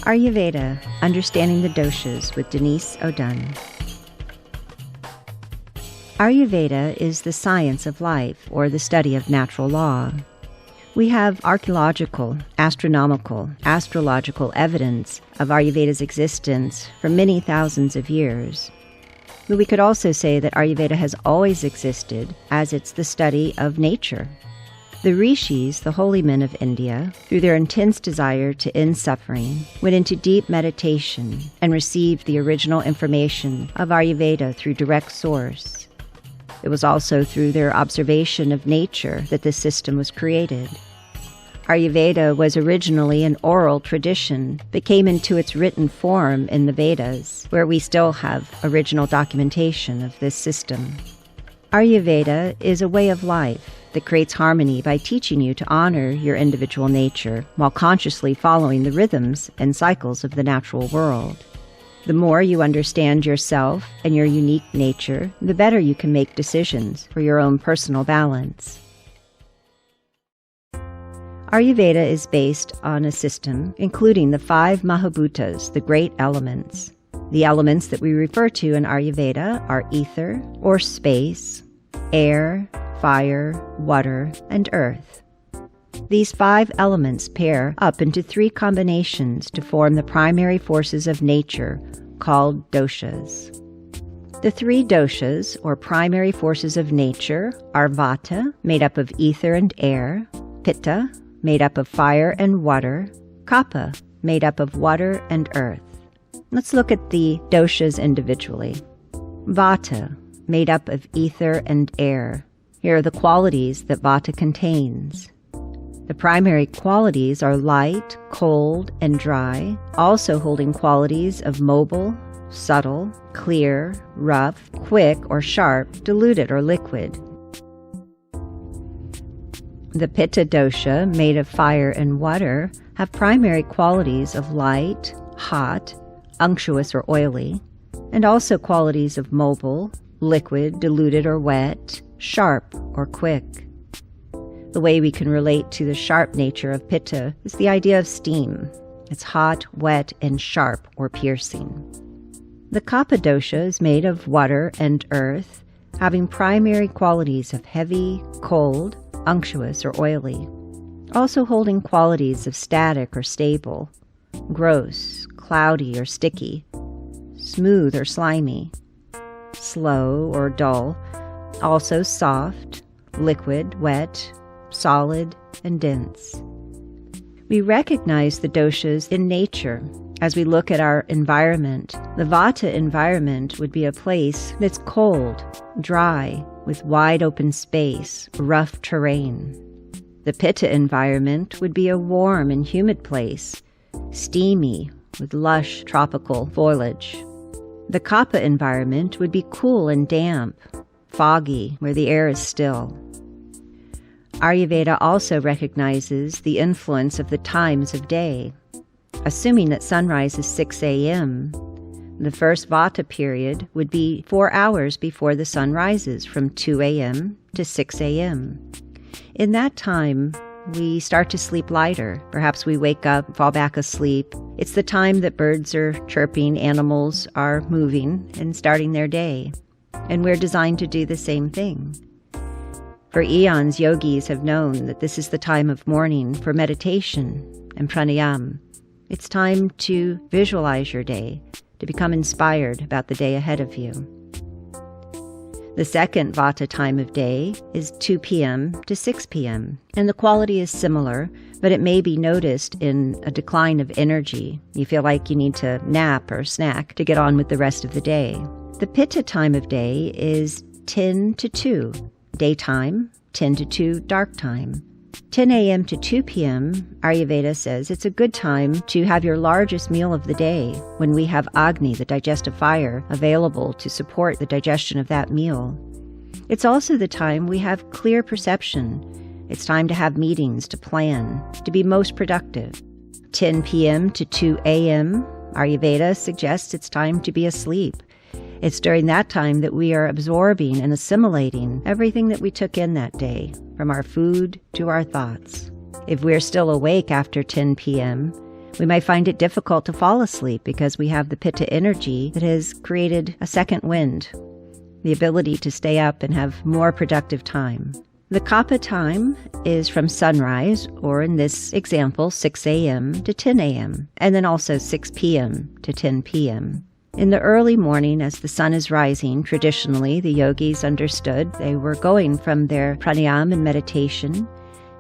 Ayurveda, Understanding the Doshas with Denise O'Dunn. Ayurveda is the science of life, or the study of natural law. We have archaeological, astronomical, astrological evidence of Ayurveda's existence for many thousands of years. But we could also say that Ayurveda has always existed, as it's the study of nature. The rishis, the holy men of India, through their intense desire to end suffering, went into deep meditation and received the original information of Ayurveda through direct source. It was also through their observation of nature that this system was created. Ayurveda was originally an oral tradition, but came into its written form in the Vedas, where we still have original documentation of this system. Ayurveda is a way of life that creates harmony by teaching you to honor your individual nature while consciously following the rhythms and cycles of the natural world. The more you understand yourself and your unique nature, the better you can make decisions for your own personal balance. Ayurveda is based on a system including the 5 Mahabhutas, the great elements. The elements that we refer to in Ayurveda are ether, or space, air, fire, water, and earth. These 5 elements pair up into 3 combinations to form the primary forces of nature, called doshas. The 3 doshas, or primary forces of nature, are Vata, made up of ether and air, Pitta, made up of fire and water, Kapha, made up of water and earth. Let's look at the doshas individually. Vata, made up of ether and air. Here are the qualities that Vata contains. The primary qualities are light, cold, and dry, also holding qualities of mobile, subtle, clear, rough, quick or sharp, diluted or liquid. The Pitta dosha, made of fire and water, have primary qualities of light, hot, unctuous or oily, and also qualities of mobile, liquid, diluted or wet, sharp or quick. The way we can relate to the sharp nature of Pitta is the idea of steam. It's hot, wet, and sharp or piercing. The Kapha dosha is made of water and earth, having primary qualities of heavy, cold, unctuous, or oily, also holding qualities of static or stable, gross, cloudy or sticky, smooth or slimy, slow or dull, also soft, liquid, wet, solid, and dense. We recognize the doshas in nature as we look at our environment. The Vata environment would be a place that's cold, dry, with wide open space, rough terrain. The Pitta environment would be a warm and humid place, steamy, with lush tropical foliage. The Kapha environment would be cool and damp, foggy, where the air is still. Ayurveda also recognizes the influence of the times of day. Assuming that sunrise is 6 a.m., the first Vata period would be 4 hours before the sun rises, from 2 a.m. to 6 a.m. In that time, we start to sleep lighter. Perhaps we wake up, fall back asleep. It's the time that birds are chirping, animals are moving and starting their day. And we're designed to do the same thing. For eons, yogis have known that this is the time of morning for meditation and pranayama. It's time to visualize your day, to become inspired about the day ahead of you. The second Vata time of day is 2 p.m. to 6 p.m., and the quality is similar, but it may be noticed in a decline of energy. You feel like you need to nap or snack to get on with the rest of the day. The Pitta time of day is 10 to 2, daytime, 10 to 2, dark time. 10 a.m. to 2 p.m., Ayurveda says it's a good time to have your largest meal of the day, when we have Agni, the digestive fire, available to support the digestion of that meal. It's also the time we have clear perception. It's time to have meetings, to plan, to be most productive. 10 p.m. to 2 a.m., Ayurveda suggests it's time to be asleep. It's during that time that we are absorbing and assimilating everything that we took in that day, from our food to our thoughts. If we're still awake after 10 p.m., We might find it difficult to fall asleep because we have the Pitta energy that has created a second wind, the ability to stay up and have more productive time. The Kapha time is from sunrise, or in this example, 6 a.m. to 10 a.m., and then also 6 p.m. to 10 p.m. In the early morning, as the sun is rising, traditionally the yogis understood they were going from their pranayama and meditation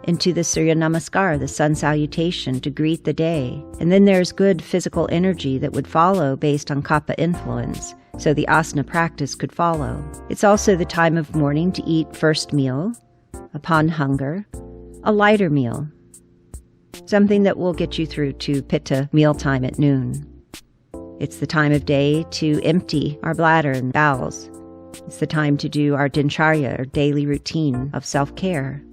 into the Surya Namaskar, the sun salutation, to greet the day. And then there's good physical energy that would follow based on Kapha influence, so the asana practice could follow. It's also the time of morning to eat first meal, upon hunger, a lighter meal, something that will get you through to Pitta mealtime at noon. It's the time of day to empty our bladder and bowels. It's the time to do our dincharya, or daily routine of self-care.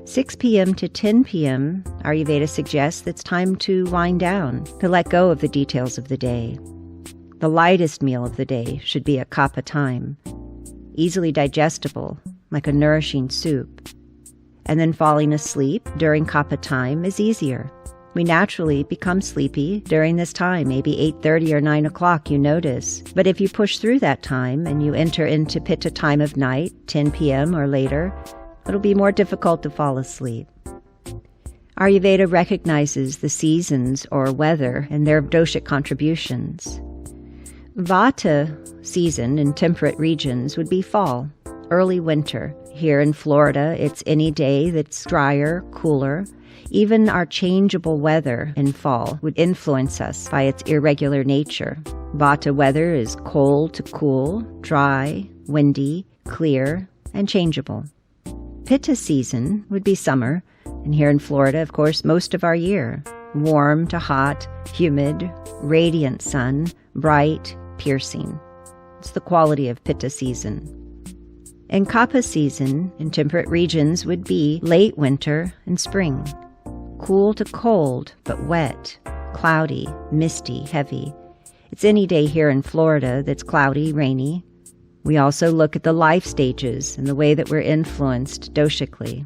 6 p.m. to 10 p.m., Ayurveda suggests it's time to wind down, to let go of the details of the day. The lightest meal of the day should be at Kapha time, easily digestible, like a nourishing soup. And then falling asleep during Kapha time is easier. We naturally become sleepy during this time, maybe 8:30 or 9 o'clock, you notice. But if you push through that time and you enter into Pitta time of night, 10 p.m. or later, it'll be more difficult to fall asleep. Ayurveda recognizes the seasons or weather and their dosha contributions. Vata season in temperate regions would be fall, early winter. Here in Florida, it's any day that's drier, cooler. Even our changeable weather in fall would influence us by its irregular nature. Vata weather is cold to cool, dry, windy, clear, and changeable. Pitta season would be summer, and here in Florida, of course, most of our year. Warm to hot, humid, radiant sun, bright, piercing. It's the quality of Pitta season. And Kapha season in temperate regions would be late winter and spring. Cool to cold, but wet, cloudy, misty, heavy. It's any day here in Florida that's cloudy, rainy. We also look at the life stages and the way that we're influenced doshically.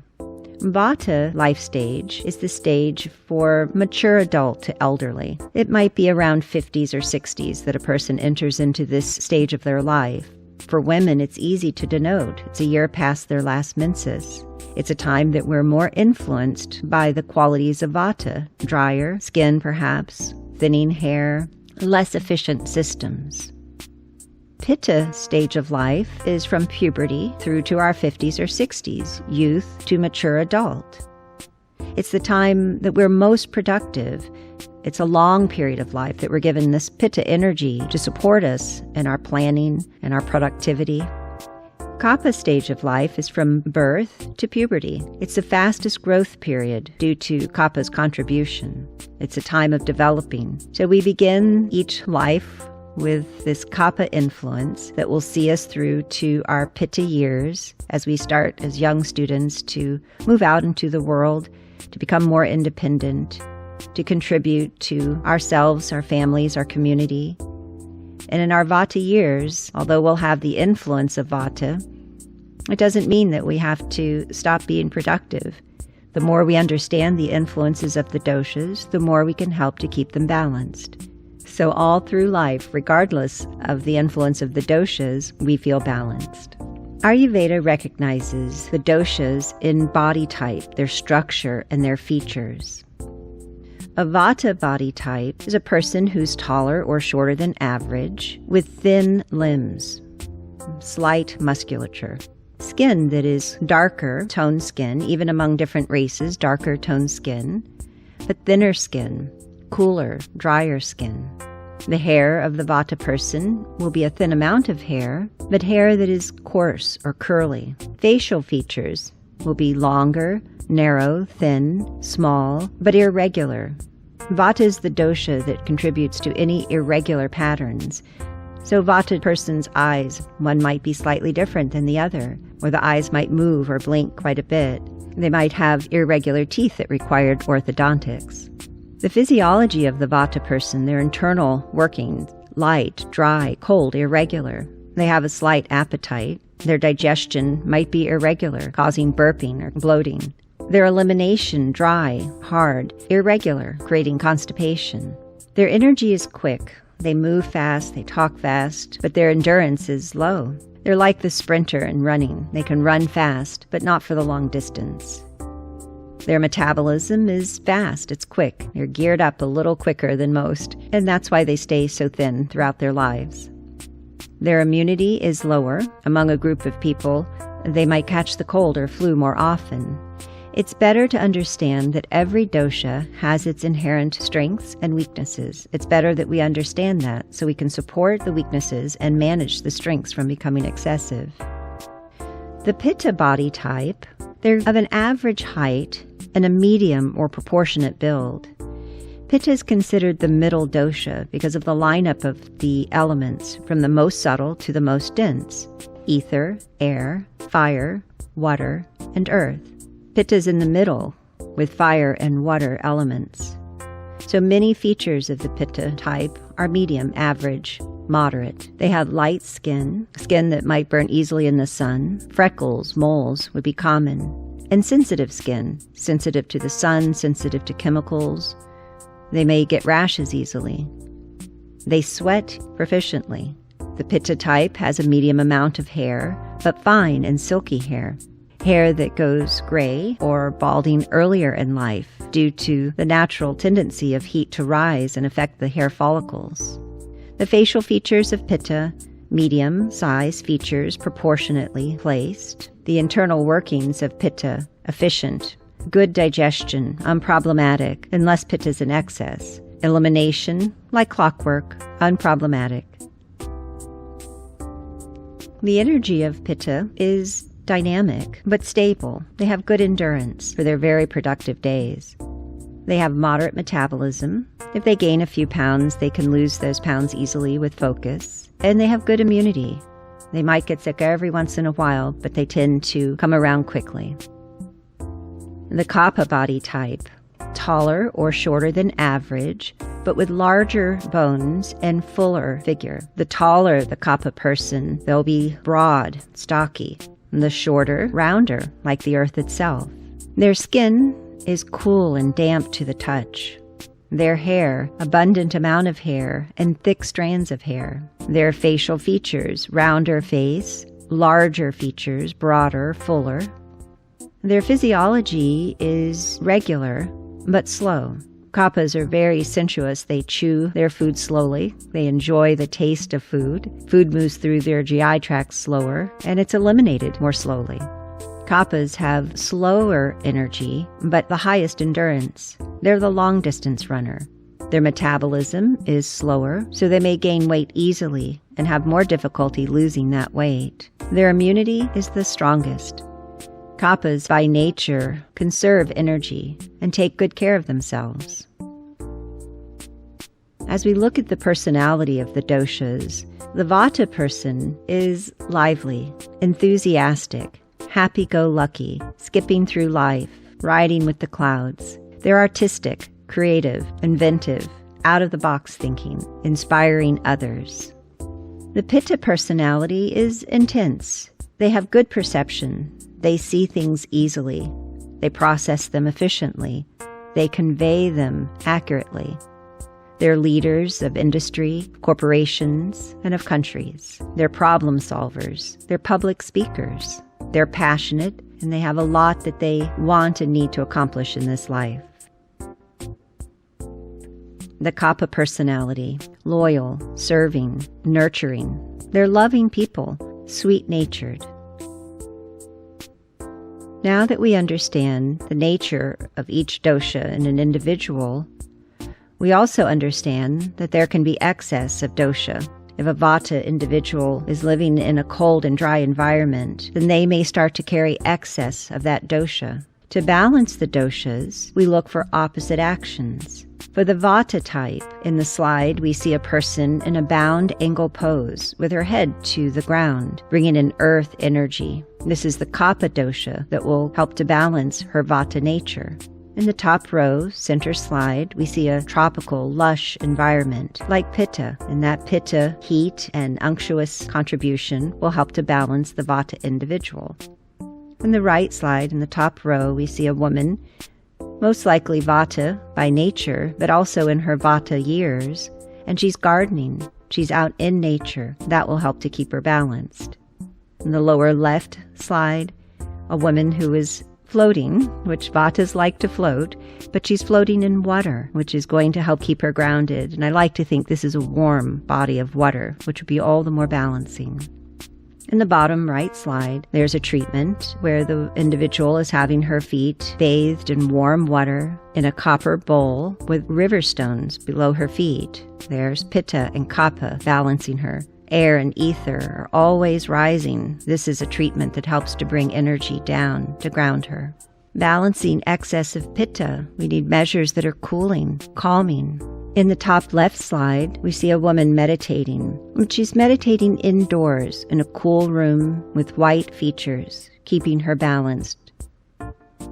Vata life stage is the stage for mature adult to elderly. It might be around 50s or 60s that a person enters into this stage of their life. For women, it's easy to denote. It's a year past their last menses. It's a time that we're more influenced by the qualities of Vata, drier skin perhaps, thinning hair, less efficient systems. Pitta stage of life is from puberty through to our 50s or 60s, youth to mature adult. It's the time that we're most productive. It's a long period of life that we're given this Pitta energy to support us in our planning and our productivity. Kapha stage of life is from birth to puberty. It's the fastest growth period due to Kapha's contribution. It's a time of developing. So we begin each life with this Kapha influence that will see us through to our Pitta years as we start as young students to move out into the world, to become more independent, to contribute to ourselves, our families, our community. And in our Vata years, although we'll have the influence of Vata, it doesn't mean that we have to stop being productive. The more we understand the influences of the doshas, the more we can help to keep them balanced. So all through life, regardless of the influence of the doshas, we feel balanced. Ayurveda recognizes the doshas in body type, their structure, and their features. A Vata body type is a person who's taller or shorter than average, with thin limbs, slight musculature. Skin that is darker toned skin, even among different races, darker toned skin, but thinner skin, cooler, drier skin. The hair of the Vata person will be a thin amount of hair, but hair that is coarse or curly. Facial features will be longer, narrow, thin, small, but irregular. Vata is the dosha that contributes to any irregular patterns. So Vata person's eyes, one might be slightly different than the other, or the eyes might move or blink quite a bit. They might have irregular teeth that required orthodontics. The physiology of the Vata person, their internal workings, light, dry, cold, irregular. They have a slight appetite. Their digestion might be irregular, causing burping or bloating. Their elimination dry, hard, irregular, creating constipation. Their energy is quick. They move fast, they talk fast, but their endurance is low. They're like the sprinter in running. They can run fast, but not for the long distance. Their metabolism is fast, it's quick. They're geared up a little quicker than most, and that's why they stay so thin throughout their lives. Their immunity is lower. Among a group of people, they might catch the cold or flu more often. It's better to understand that every dosha has its inherent strengths and weaknesses. It's better that we understand that so we can support the weaknesses and manage the strengths from becoming excessive. The Pitta body type, they're of an average height and a medium or proportionate build. Pitta is considered the middle dosha because of the lineup of the elements from the most subtle to the most dense: ether, air, fire, water, and earth. Pitta is in the middle with fire and water elements. So many features of the Pitta type are medium, average, moderate. They have light skin that might burn easily in the sun. Freckles, moles would be common. And sensitive skin, sensitive to the sun, sensitive to chemicals. They may get rashes easily. They sweat proficiently. The Pitta type has a medium amount of hair, but fine and silky hair. Hair that goes gray or balding earlier in life due to the natural tendency of heat to rise and affect the hair follicles. The facial features of Pitta, medium size features proportionately placed. The internal workings of Pitta, efficient. Good digestion, unproblematic, unless Pitta is in excess. Elimination, like clockwork, unproblematic. The energy of Pitta is dynamic, but stable. They have good endurance for their very productive days. They have moderate metabolism. If they gain a few pounds, they can lose those pounds easily with focus. And they have good immunity. They might get sick every once in a while, but they tend to come around quickly. The Kapha body type, taller or shorter than average, but with larger bones and fuller figure. The taller the Kapha person, they'll be broad, stocky. And the shorter, rounder, like the earth itself. Their skin is cool and damp to the touch. Their hair, abundant amount of hair and thick strands of hair. Their facial features, rounder face, larger features, broader, fuller. Their physiology is regular, but slow. Kaphas are very sensuous. They chew their food slowly. They enjoy the taste of food. Food moves through their GI tract slower, and it's eliminated more slowly. Kaphas have slower energy, but the highest endurance. They're the long-distance runner. Their metabolism is slower, so they may gain weight easily and have more difficulty losing that weight. Their immunity is the strongest. Kaphas, by nature, conserve energy and take good care of themselves. As we look at the personality of the doshas, the Vata person is lively, enthusiastic, happy-go-lucky, skipping through life, riding with the clouds. They're artistic, creative, inventive, out-of-the-box thinking, inspiring others. The Pitta personality is intense. They have good perception. They see things easily. They process them efficiently. They convey them accurately. They're leaders of industry, corporations, and of countries. They're problem solvers. They're public speakers. They're passionate, and they have a lot that they want and need to accomplish in this life. The Kapha personality, loyal, serving, nurturing. They're loving people, sweet-natured. Now that we understand the nature of each dosha in an individual, we also understand that there can be excess of dosha. If a Vata individual is living in a cold and dry environment, then they may start to carry excess of that dosha. To balance the doshas, we look for opposite actions. For the Vata type, in the slide, we see a person in a bound angle pose with her head to the ground, bringing in earth energy. This is the Kapha dosha that will help to balance her Vata nature. In the top row, center slide, we see a tropical, lush environment like Pitta, and that Pitta heat and unctuous contribution will help to balance the Vata individual. In the right slide, in the top row, we see a woman, most likely Vata by nature, but also in her Vata years, and she's gardening. She's out in nature. That will help to keep her balanced. In the lower left slide, a woman who is floating, which Vatas like to float, but she's floating in water, which is going to help keep her grounded. And I like to think this is a warm body of water, which would be all the more balancing. In the bottom right slide, there's a treatment where the individual is having her feet bathed in warm water in a copper bowl with river stones below her feet. There's Pitta and Kapha balancing her. Air and ether are always rising. This is a treatment that helps to bring energy down to ground her. Balancing excess of Pitta, we need measures that are cooling, calming. In the top left slide, we see a woman meditating. She's meditating indoors in a cool room with white features, keeping her balanced.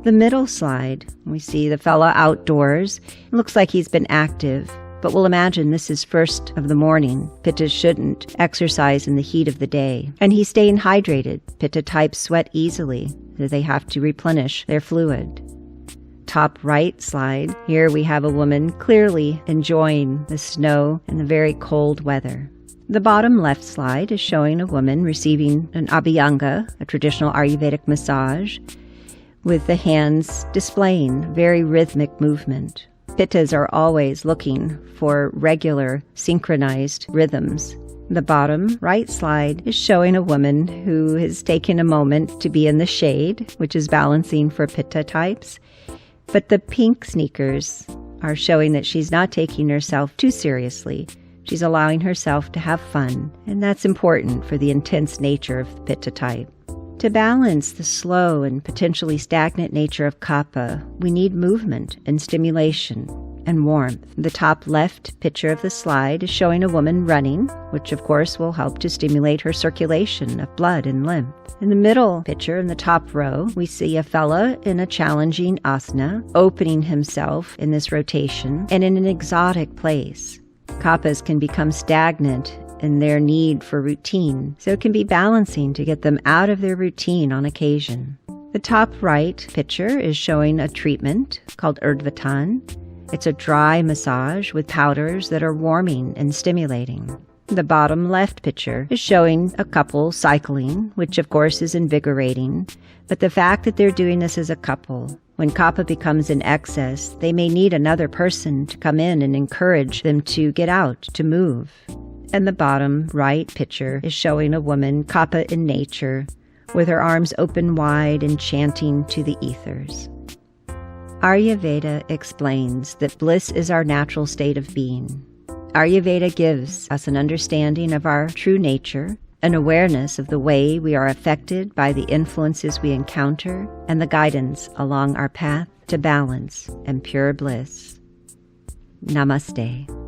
The middle slide, we see the fella outdoors. It looks like he's been active, but we'll imagine this is first of the morning. Pitta shouldn't exercise in the heat of the day. And he's staying hydrated. Pitta types sweat easily, so they have to replenish their fluid. Top right slide, here we have a woman clearly enjoying the snow and the very cold weather. The bottom left slide is showing a woman receiving an abhyanga, a traditional Ayurvedic massage, with the hands displaying very rhythmic movement. Pittas are always looking for regular, synchronized rhythms. The bottom right slide is showing a woman who has taken a moment to be in the shade, which is balancing for Pitta types. But the pink sneakers are showing that she's not taking herself too seriously. She's allowing herself to have fun, and that's important for the intense nature of the Pitta type. To balance the slow and potentially stagnant nature of Kapha, we need movement and stimulation and warmth. The top left picture of the slide is showing a woman running, which of course will help to stimulate her circulation of blood and lymph. In the middle picture, in the top row, we see a fella in a challenging asana, opening himself in this rotation and in an exotic place. Kaphas can become stagnant in their need for routine, so it can be balancing to get them out of their routine on occasion. The top right picture is showing a treatment called Urdhvatan. It's a dry massage with powders that are warming and stimulating. The bottom left picture is showing a couple cycling, which of course is invigorating, but the fact that they're doing this as a couple, when Kapha becomes in excess, they may need another person to come in and encourage them to get out, to move. And the bottom right picture is showing a woman, Kapha in nature, with her arms open wide and chanting to the ethers. Ayurveda explains that bliss is our natural state of being. Ayurveda gives us an understanding of our true nature, an awareness of the way we are affected by the influences we encounter, and the guidance along our path to balance and pure bliss. Namaste.